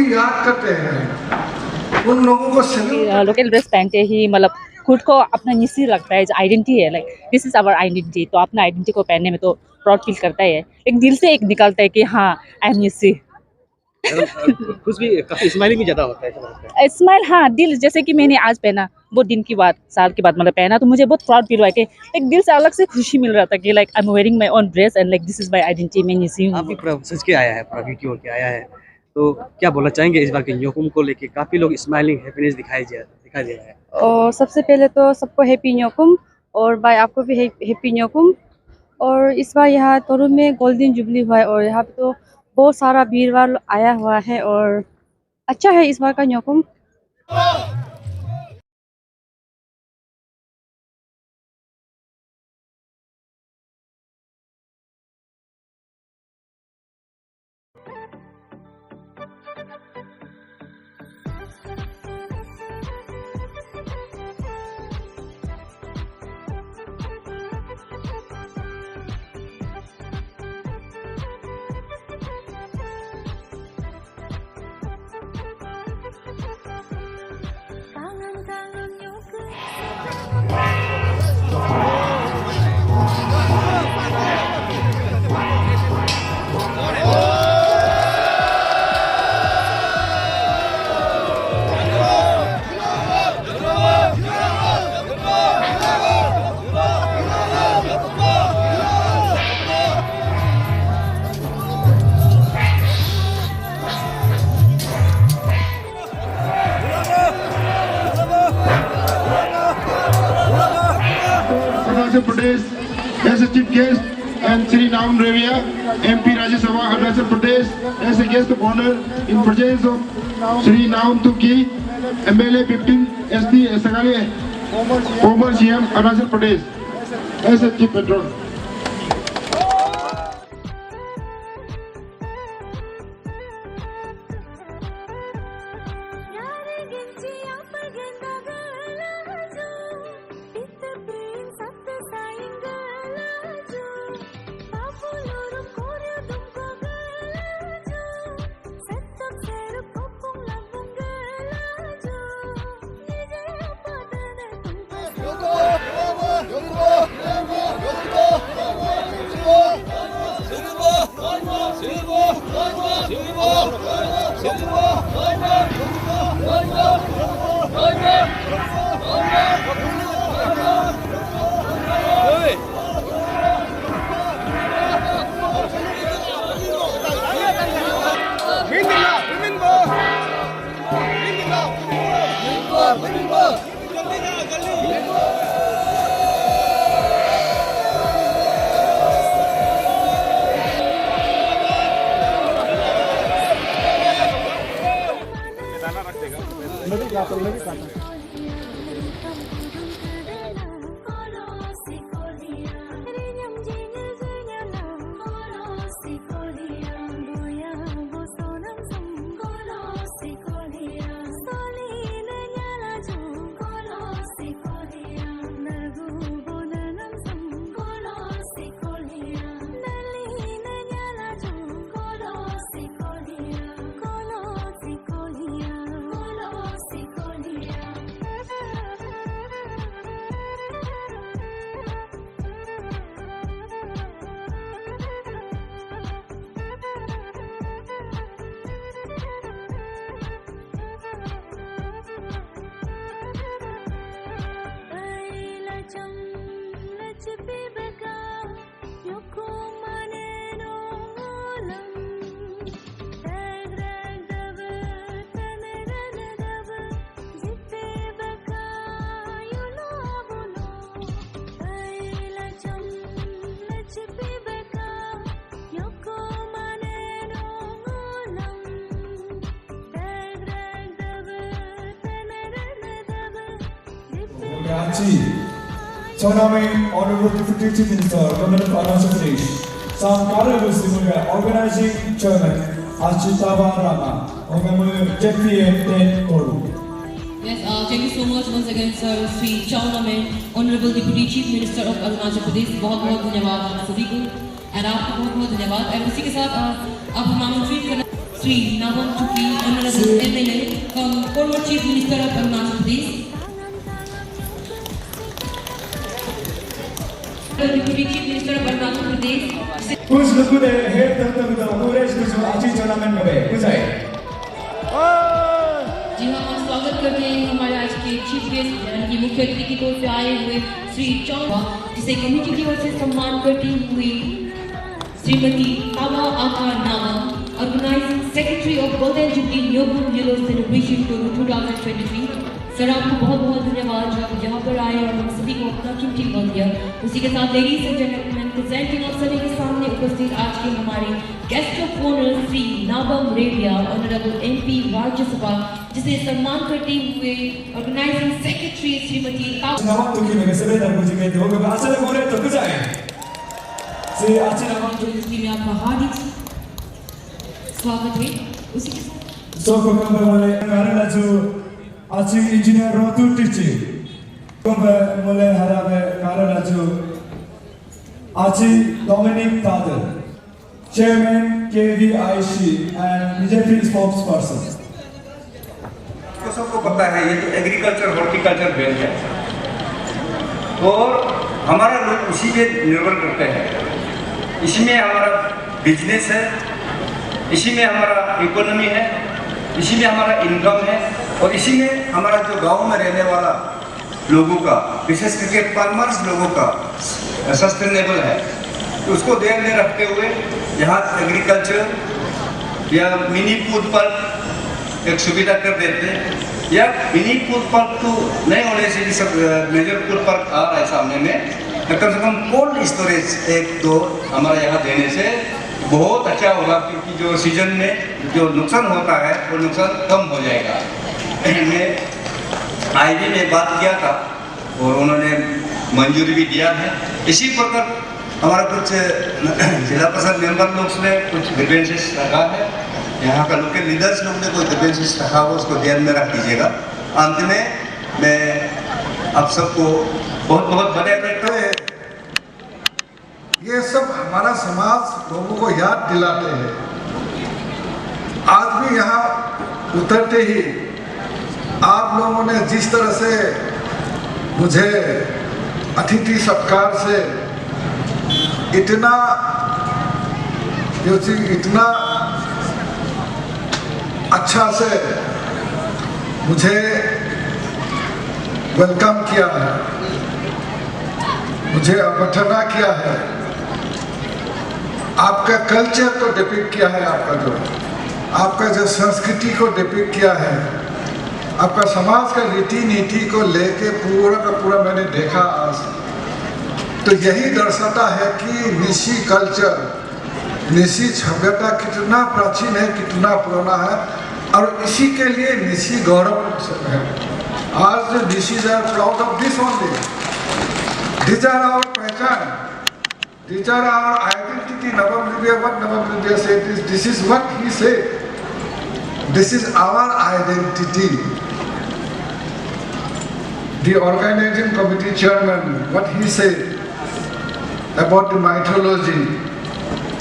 भी याद करते हैं, उन लोगों को सैल्यूट। लोकल ड्रेस पहनते ही मतलब खुद को अपना निस्सी लगता है, आइडेंटिटी है, like this is our identity. तो अपना आइडेंटिटी को पहनने में तो प्राउड फील करता है, एक दिल से एक निकलता है कि हाँ आई एम निस्सी। कुछ भी काफी स्माइलिंग भी ज्यादा होता है, ऐसा लगता है। स्माइल, हाँ, दिल, जैसे कि मैंने आज पहना, बहुत दिन के बाद, साल के बाद मतलब पहना, तो मुझे बहुत प्राउड फील हुआ कि एक दिल से अलग से खुशी मिल रहा था कि like I am wearing my own dress and like this is my identity, मैं निस्सी आप भी हूँ। पूरा सज के आया है, पूरा वीडियो के आया है, तो क्या बोलना चाहेंगे इस बार के न्योकुम को लेके? काफी लोग स्माइलिंग हैप्पीनेस दिखाई दे रहा है। और सबसे पहले तो सबको हैप्पी न्योकुम, और भाई आपको भी हैप्पी न्योकुम। और इस बार यहाँ तोरुन में गोल्डन जुबली हुआ है, और यहाँ पे तो बहुत सारा भीड़ भाड़ आया हुआ है, और अच्छा है इस बार का Nyokum. Arunachal Pradesh as a chief guest, and Sri Naum Revia, MP Rajya Sabha Arunachal Pradesh as a guest of honor in presence of Sri Naum Tuki, MLA 15 SD Sagale, former CM Arunachal Pradesh as a chief patron. Ranchi, Sonami, Honorable Deputy Chief Minister, Government of Arunachal Pradesh, Samkara Musimuga, Organizing Chairman, Achitava Rama, Honorable JPM 10 Toru. Yes, thank you so much once again, sir, Sri Chownamen, Honorable Deputy Chief Minister of Arunachal Pradesh, बहुत बहुत धन्यवाद आप सभी को, और आपको बहुत बहुत धन्यवाद। और इसी के साथ अब हम आमंत्रित करना Sri Navam Tuki, Honorable MLA, former Chief Minister of Arunachal Pradesh. Deputy Chief Minister of Arunachal Pradesh. Who's the good head of the Orange Achi tournament में कुछ है? जी हाँ, हम स्वागत करते हैं हमारे आज के चीफ गेस्ट यानी कि मुख्य अतिथि की तौर पे आए हुए श्री चौवा, जिसे कमेटी की ओर से सम्मान करती हुई Shrimati Tawa Aka Nama, organising secretary of golden jubilee Nyokum Yullo celebration tour 2023। Sir आपको बहुत बहुत धन्यवाद जो आप यहाँ पर आए और हम सभी को अपना कीमती वक्त दिया। उसी के साथ लेडीज एंड जेंटलमैन, प्रेजेंटिंग आप सभी के सामने उपस्थित आज के हमारे guest of honour Shri Nabam Rebia, honourable MP Rajya, Sabha सम्मान करते हुए ऑर्गेनाइजिंग सेक्रेटरी श्रीमती नाम तो की मेरे सभी दर्शकों जी के दो के बाद चले बोले तो कुछ है से अच्छे नाम तो में आपका हार्दिक स्वागत है। उसी के साथ सो को कम वाले कारण जो अच्छी इंजीनियर रोतु टीची कम वाले हरा में कारण जो अच्छी Dominic Tadar chairman KVIC and BJP spokesperson. सबको पता है ये तो एग्रीकल्चर हॉर्टिकल्चर बेल्ट है और हमारा लोग उसी पे निर्भर करते हैं। इसी में हमारा बिजनेस है, इसी में हमारा इकोनॉमी है, इसी में हमारा इनकम है और इसी में हमारा जो गांव में रहने वाला लोगों का, विशेष करके फार्मर्स लोगों का सस्टेनेबल है। तो उसको ध्यान में रखते हुए यहाँ एग्रीकल्चर या मिनी फूड पार्क एक सुविधा कर देते हैं, या मिनी फूड पार्क तो नहीं होने से भी सब मेजर फूड पार्क आ रहा है सामने में, कम से कम कोल्ड स्टोरेज एक दो हमारा यहाँ देने से बहुत अच्छा होगा, क्योंकि जो सीजन में जो नुकसान होता है वो नुकसान कम हो जाएगा। मैं IB में बात किया था और उन्होंने मंजूरी भी दिया है। इसी प्रकार हमारा कुछ जिला परिषद मेंबर लोग ने कुछ ग्रीवेंसेस रखा है, यहाँ का लोकल लीडर्स लोग ने कोई ग्रीवेंसेस रखा हो उसको ध्यान में रख दीजिएगा। अंत में मैं आप सबको बहुत बहुत बधाई देता हूँ। ये सब हमारा समाज लोगों को याद दिलाते हैं। आज भी यहाँ उतरते ही आप लोगों ने जिस तरह से मुझे अतिथि सत्कार से इतना अच्छा से मुझे वेलकम किया है, मुझे अभ्यर्थना किया है, आपका कल्चर को डिपिक्ट किया है, आपका जो संस्कृति को डिपिक्ट किया है, आपका समाज का रीति नीति को लेके पूरा का पूरा मैंने देखा आज। तो यही दर्शाता है कि निशी कल्चर, निशी सभ्यता कितना प्राचीन है, कितना पुराना है और इसी के लिए निशी गौरव है। आज जो Nyishis are proud of this only, these are our पहचान, these are our identity. Navam Revia, what Navam Revia said is, this is what he said, this is our identity. The organizing committee chairman, what he said about the mythology,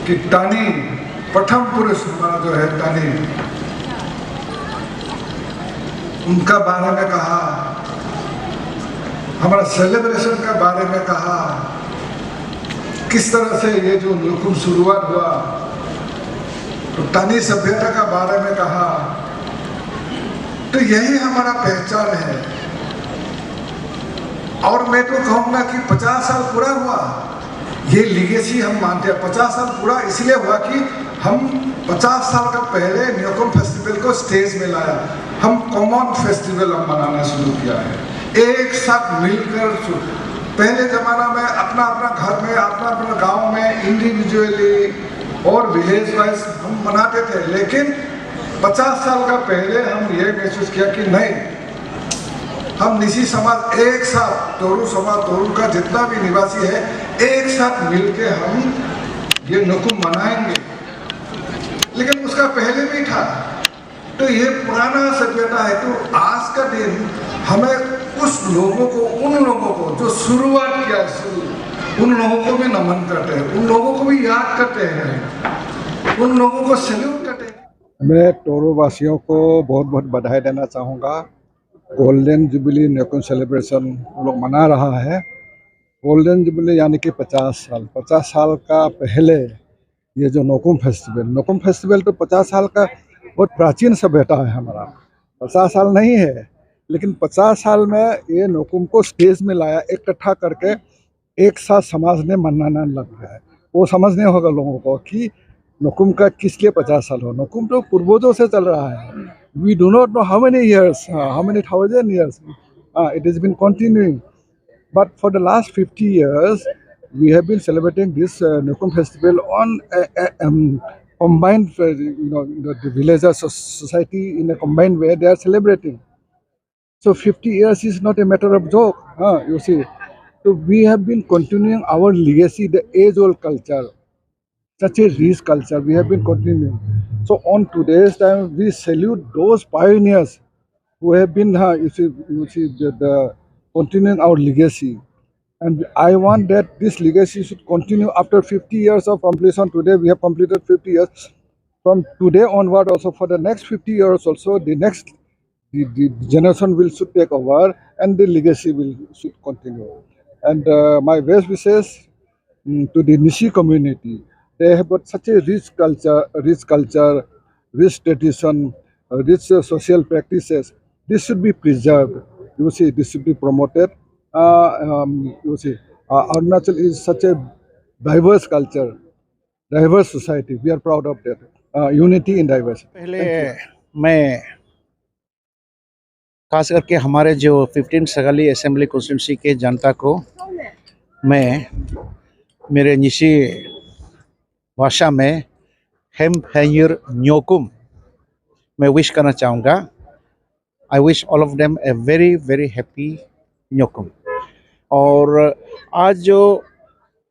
कि तानी प्रथम पुरुष हमारा जो है तानी, उनका बारे में कहा, हमारा सेलिब्रेशन का बारे में कहा, किस तरह से ये जो न्योकुम शुरुआत हुआ, तो तानी सभ्यता का बारे में कहा। तो यही हमारा पहचान है। और मैं तो कहूँगा कि 50 साल पूरा हुआ, ये लीगेसी हम मानते हैं। 50 साल पूरा इसलिए हुआ कि हम 50 साल का पहले न्योकुम फेस्टिवल को स्टेज में लाया, हम कॉमन फेस्टिवल हम मनाना शुरू किया है, एक साथ मिलकर। पहले ज़माना में अपना अपना घर में, अपना अपना गांव में इंडिविजुअली और विलेज वाइज हम मनाते थे, लेकिन 50 साल का पहले हम ये महसूस किया कि नहीं, हम निशी समाज एक साथ, तोरू समाज, तोरू का जितना भी निवासी है, एक साथ मिलके हम ये न्योकुम मनाएंगे। लेकिन उसका पहले भी था, तो ये पुराना सभ्यता है। तो आज का दिन हमें उस लोगों को, उन लोगों को जो शुरुआत किया, उन लोगों को भी नमन करते हैं, उन लोगों को भी याद करते हैं, उन लोगों को सैल्यूट करते हैं। मैं टोरो वासियों को बहुत बहुत बधाई देना चाहूँगा। गोल्डन जुबली न्योकुम सेलिब्रेशन वो लोग मना रहा है। गोल्डन जुबली यानी कि 50 साल का पहले ये जो नोकुम फेस्टिवल तो 50 साल का बहुत प्राचीन सभ्यता है हमारा। 50 साल नहीं है, लेकिन 50 साल में ये नोकुम को स्टेज में लाया, इकट्ठा करके एक साथ समाज ने मनाना लग गया है। वो समझने होगा लोगों को कि नोकुम का किस लिए 50 साल हो। नोकुम तो पूर्वजों से चल रहा है। We do not know how many years, how many thousand years it is been continuing, but for the last 50 years we have been celebrating this Nukum festival on combined, the villagers society in a combined way they are celebrating. So 50 years is not a matter of joke, you see. So we have been continuing our legacy, the age-old culture, such a rich culture we have been continuing. So on today's time we salute those pioneers who have been, you see the continuing our legacy. And I want that this legacy should continue after 50 years of completion. Today we have completed 50 years. From today onward also for the next 50 years also, the generation will should take over and the legacy should continue. And my best wishes to the Nishi community. They have got such a rich culture, rich tradition, rich social practices. This should be preserved. You see, this should be promoted. You see, Arunachal is such a diverse culture, diverse society. We are proud of that. Unity in diversity. पहले मैं खास करके हमारे जो 15 Sagalee assembly constituency के जनता को मैं मेरे निशी भाषा में हेम हैयर न्योकुम मैं विश करना चाहूँगा। I wish all of them a very very happy Nyokum. और आज जो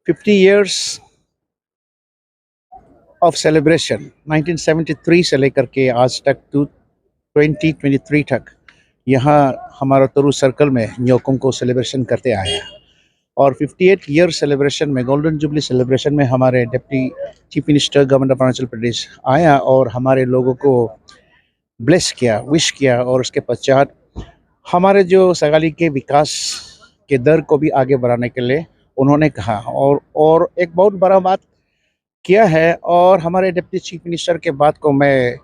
50 इयर्स ऑफ सेलिब्रेशन 1973 से लेकर के आज तक 2023 तक यहाँ हमारा तोरू सर्कल में न्योकुम को सेलिब्रेशन करते आया है। और 58 ईयर सेलिब्रेशन में, गोल्डन जुबली सेलिब्रेशन में हमारे deputy chief minister government of Arunachal Pradesh आया और हमारे लोगों को ब्लेस किया, विश किया। और उसके पश्चात हमारे जो सगाली के विकास के दर को भी आगे बढ़ाने के लिए उन्होंने कहा और एक बहुत बड़ा बात किया है। और हमारे डिप्टी चीफ मिनिस्टर के बात को मैं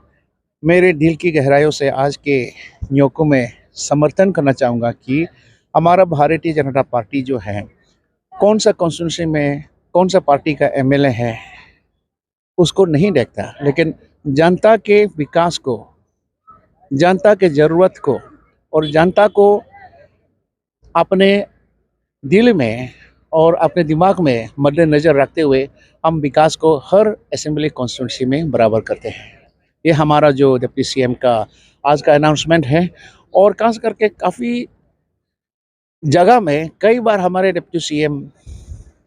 मेरे दिल की गहराइयों से आज के न्योकुम में समर्थन करना चाहूँगा कि हमारा भारतीय जनता पार्टी जो है, कौन सा कॉन्स्टिट्यूंसी में कौन सा पार्टी का एमएलए है उसको नहीं देखता, लेकिन जनता के विकास को, जनता के ज़रूरत को और जनता को अपने दिल में और अपने दिमाग में मद्देनज़र रखते हुए हम विकास को हर असेंबली कॉन्स्टिट्यूंसी में बराबर करते हैं। ये हमारा जो डिप्टी सीएम का आज का अनाउंसमेंट है। और खास करके काफ़ी जगह में कई बार हमारे डिप्टी सीएम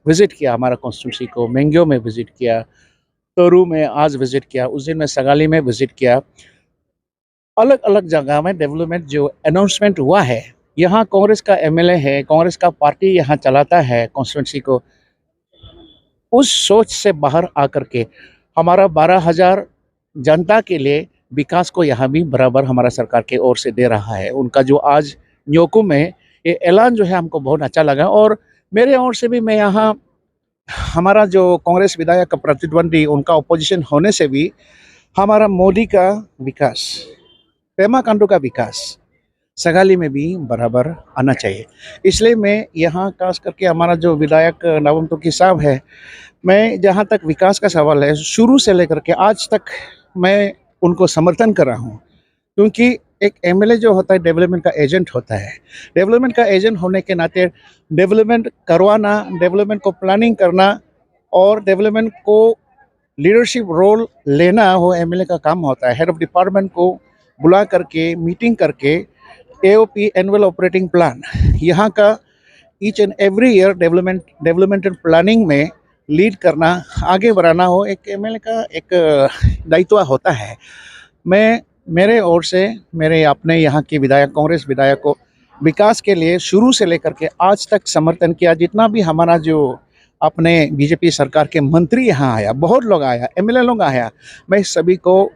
विज़िट किया हमारा कॉन्स्टिट्यूंसी को। मेंग्यो में विज़िट किया, तोरू में आज विज़िट किया, उस दिन में सगाली में विज़िट किया। अलग अलग जगह में डेवलपमेंट जो अनाउंसमेंट हुआ है, यहाँ कांग्रेस का एमएलए है, कांग्रेस का पार्टी यहाँ चलाता है कॉन्स्टिट्यूंसी को, उस सोच से बाहर आकर के हमारा 12,000 जनता के लिए विकास को यहाँ भी बराबर हमारा सरकार के ओर से दे रहा है। उनका जो आज न्योकुम में ये ऐलान जो है हमको बहुत अच्छा लगा। और मेरे ओर से भी मैं यहाँ हमारा जो कांग्रेस विधायक का प्रतिद्वंदी, उनका अपोजिशन होने से भी हमारा मोदी का विकास, पेमा खांडू का विकास सगाली में भी बराबर आना चाहिए। इसलिए मैं यहाँ खास करके हमारा जो विधायक नवम तुर्की साहब है, मैं जहाँ तक विकास का सवाल है, शुरू से लेकर के आज तक मैं उनको समर्थन कर रहा हूँ। क्योंकि एक एमएलए जो होता है डेवलपमेंट का एजेंट होता है। डेवलपमेंट का एजेंट होने के नाते डेवलपमेंट करवाना, डेवलपमेंट को प्लानिंग करना और डेवलपमेंट को लीडरशिप रोल लेना वो एमएलए का काम होता है। हेड ऑफ डिपार्टमेंट को बुला करके मीटिंग करके एओपी एनुअल ऑपरेटिंग प्लान यहाँ का each and every year developmental planning में लीड करना, आगे बढ़ाना हो एक एमएलए का एक दायित्व होता है। मैं मेरे ओर से मेरे अपने यहाँ के विधायक, कांग्रेस विधायक को विकास के लिए शुरू से लेकर के आज तक समर्थन किया। जितना भी हमारा जो अपने बीजेपी सरकार के मंत्री यहाँ आया, बहुत लोग आया, एमएलए लोग आया, मैं सभी को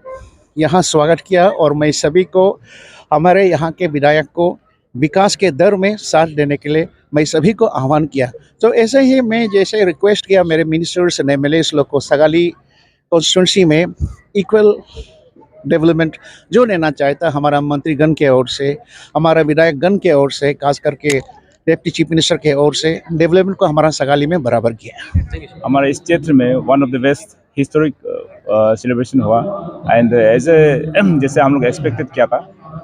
यहाँ स्वागत किया और मैं सभी को, हमारे यहाँ के विधायक को विकास के दर में साथ देने के लिए मैं सभी को आह्वान किया। तो ऐसे ही मैं जैसे रिक्वेस्ट किया मेरे मिनिस्टर्स एंड एमएलएस लोग को, सगाली कॉन्स्टिट्यूंसी में इक्वल डेवलपमेंट जो लेना चाहता हमारा मंत्रीगण के ओर से, हमारा विधायकगण के ओर से, खास करके डिप्टी चीफ मिनिस्टर के ओर से डेवलपमेंट को हमारा सगाली में बराबर किया। हमारे इस क्षेत्र में one of the best historic celebration हुआ एंड एज ए जैसे हम लोग एक्सपेक्टेड किया था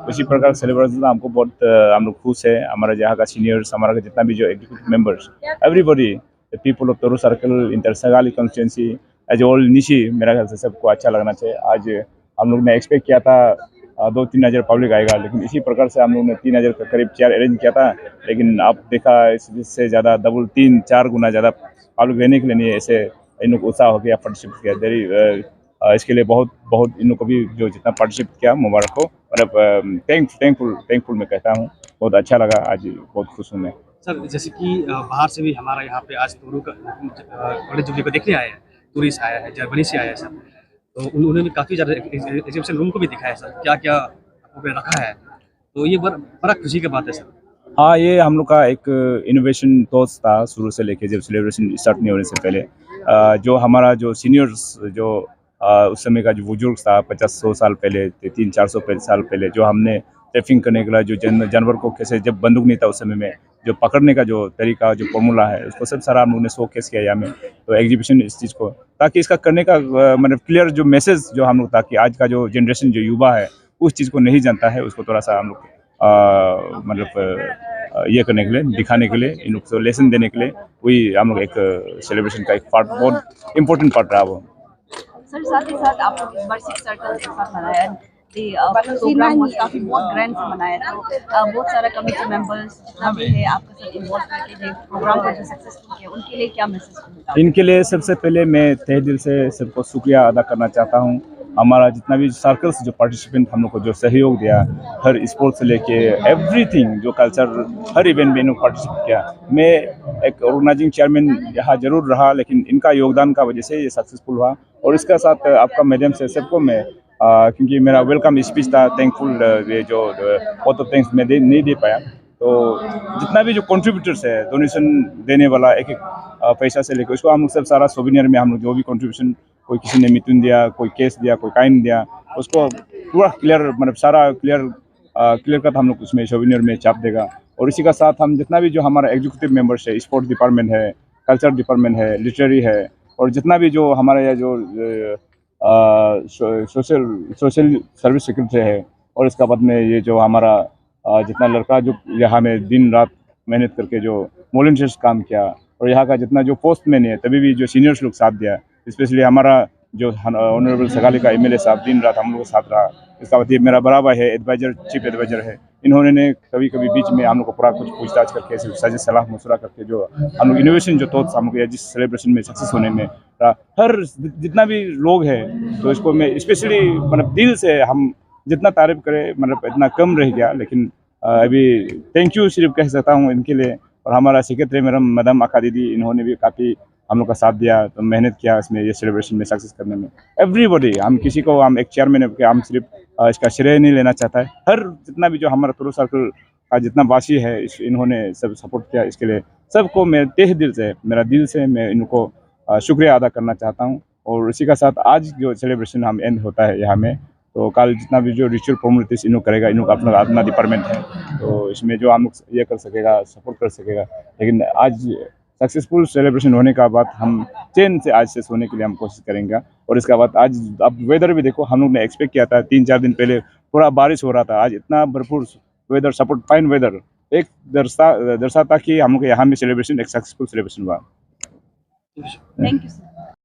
उसी प्रकार सेलिब्रेशन था। हमको बहुत हम लोग खुश है। हमारे यहाँ का सीनियर्स, हमारा जितना भी जो executive members, everybody, the people of Toru circle, inter Sagalee constituency, as all Nyishi, मेरा ख्याल से सबको अच्छा लगना चाहिए। आज हम लोग ने एक्सपेक्ट किया था 2-3 हज़ार पब्लिक आएगा, लेकिन इसी प्रकार से हम लोग ने 3 हज़ार का करीब चेयर अरेंज किया था, लेकिन आप देखा इससे ज़्यादा डबल 3-4 गुना ज़्यादा पब्लिक रहने के लिए नहीं, ऐसे इन लोग उत्साह हो गया, पार्टिसिपेट किया। देरी इसके लिए बहुत बहुत इन लोग को भी जो जितना पार्टिसिपेट किया मुबारक हो, मतलब थैंकफुल मैं कहता हूँ। बहुत अच्छा लगा, आज बहुत खुश हूँ मैं। सर जैसे कि बाहर से भी हमारा यहाँ पे आज तोरू का गोल्डन जुबली को देखने आए हैं, टूरिस्ट आया है, जर्मनी से आया है सर, तो उन्होंने काफ़ी ज़्यादा एग्जीबिशन रूम को भी दिखाया है सर, क्या क्या रखा है, तो ये बड़ा खुशी की बात है सर। हाँ, ये हम लोग का एक इनोवेशन थॉट्स था शुरू से लेके, जब सेलिब्रेशन स्टार्ट नहीं होने से पहले। जो हमारा जो सीनियर्स, जो उस समय का जो बुजुर्ग था 50-100 साल पहले, 300-400 साल पहले, जो हमने ट्रैफिंग करने के लिए जो जानवर को कैसे, जब बंदूक नहीं था उस समय में, जो पकड़ने का जो तरीका, जो फॉर्मूला है, उसको सब सारा हम लोगों ने शोकेस किया यहाँ में। तो एग्जीबिशन इस चीज़ को, ताकि इसका करने का मतलब क्लियर जो मैसेज जो हम लोग, ताकि आज का जो जनरेशन, जो युवा है, उस चीज़ को नहीं जानता है, उसको थोड़ा सा हम लोग मतलब ये करने के लिए, दिखाने के लिए, इन लोग को लेसन देने के लिए, वही हम लोग एक सेलिब्रेशन का एक पार्ट, बहुत इंपॉर्टेंट पार्ट रहा वो। सर साथ ही साथ आप लोग वर्षिक सर्कल के साथ मनाया, प्रोग्राम काफ़ी बहुत ग्रैंड से मनाया, तो बहुत सारा कमेटी मेंबर्स जितना भी है आपके साथ इन्वॉल्व करके प्रोग्राम को जो सक्सेसफुल किया, उनके लिए क्या मैसेज मिलता है? इनके लिए सबसे पहले मैं तहे दिल से सबको शुक्रिया अदा करना चाहता हूँ। हमारा जितना भी सर्कल्स, जो पार्टिसिपेंट हम लोग को जो सहयोग दिया, हर स्पोर्ट्स से लेके एवरीथिंग, जो कल्चर, हर इवेंट में इन्होंने पार्टिसिपेट किया। मैं एक ऑर्गेनाइजिंग चेयरमैन यहाँ जरूर रहा, लेकिन इनका योगदान का वजह से ये सक्सेसफुल हुआ। और इसके साथ आपका माध्यम से सबको मैं, क्योंकि मेरा वेलकम स्पीच था, थैंकफुल, ये जो बहुत ऑफ थैंक्स मैं नहीं दे पाया, तो जितना भी जो कंट्रीब्यूटर्स है, डोनेशन देने वाला एक पैसा से लेकर, उसको हम लोग सब सारा सोविनियर में हम लोग जो भी कंट्रीब्यूशन, कोई किसी ने मिथुन दिया, कोई केस दिया, कोई काइन दिया, उसको पूरा क्लियर, मतलब सारा क्लियर कट हम लोग उसमें सोविनियर में छाप देगा। और इसी का साथ हम जितना भी जो हमारा एग्जीक्यूटिव मेंबर्स है, स्पोर्ट्स डिपार्टमेंट है, कल्चर डिपार्टमेंट है, लिटरेरी है, और जितना भी जो हमारे यहाँ जो सोशल सर्विस सेक्रेटरी है, और इसका बाद में ये जो हमारा जितना लड़का जो यहाँ में दिन रात मेहनत करके जो वॉलंटियर्स काम किया, और यहाँ का जितना जो पोस्ट मैन है, तभी भी जो सीनियर्स लोग साथ दिया, स्पेशली हमारा जो ऑनरेबल सगाली का एमएलए साहब दिन रात हम लोग के साथ रहा। इसका बाद ये मेरा बड़ा भाई है, एडवाइजर, चीफ एडवाइजर है, इन्होंने कभी कभी बीच में हम लोग को पूरा कुछ पूछताछ करके, सजेस्ट सलाह मशुरा करके, जो हम लोग इनोवेशन जो थॉट्स हम लोग जिस सेलिब्रेशन में सक्सेस होने में हर जितना भी लोग हैं, तो इसको मैं स्पेशली मतलब दिल से हम जितना तारीफ करें, मतलब इतना कम रह गया, लेकिन अभी थैंक यू सिर्फ कह सकता हूँ इनके लिए। और हमारा सेक्रेटरी मैडम आका दीदी, इन्होंने भी काफ़ी हम लोग का साथ दिया, तो मेहनत किया इसमें, ये सेलिब्रेशन में सक्सेस करने में। एवरीबॉडी, हम किसी को, हम एक चेयरमैन है, हम सिर्फ इसका श्रेय नहीं लेना चाहता है, हर जितना भी जो हमारा तोरू सर्कल का जितना वासी है, इन्होंने सब सपोर्ट किया। इसके लिए सबको मैं तहे दिल से, मेरा दिल से मैं इनको शुक्रिया अदा करना चाहता हूँ। और इसी का साथ आज जो सेलिब्रेशन हम एंड होता है यहाँ में, तो कल जितना भी जो रिचुअल फॉर्मेलिटीज इन लोग करेगा, इन लोग अपना डिपार्टमेंट है, तो इसमें जो हम लोग ये कर सकेगा, सपोर्ट कर सकेगा। लेकिन आज सक्सेसफुल सेलिब्रेशन होने का बाद हम चैन से आज से सोने के लिए हम कोशिश करेंगे। और इसके बाद आज अब वेदर भी देखो, हम लोग ने एक्सपेक्ट किया था 3-4 दिन पहले पूरा बारिश हो रहा था, आज इतना भरपूर वेदर, सपोर्ट, फाइन वेदर, एक दर्शाता कि हम लोग यहाँ में सेलिब्रेशन एक सक्सेसफुल सेलिब्रेशन हुआ। Thank you sir.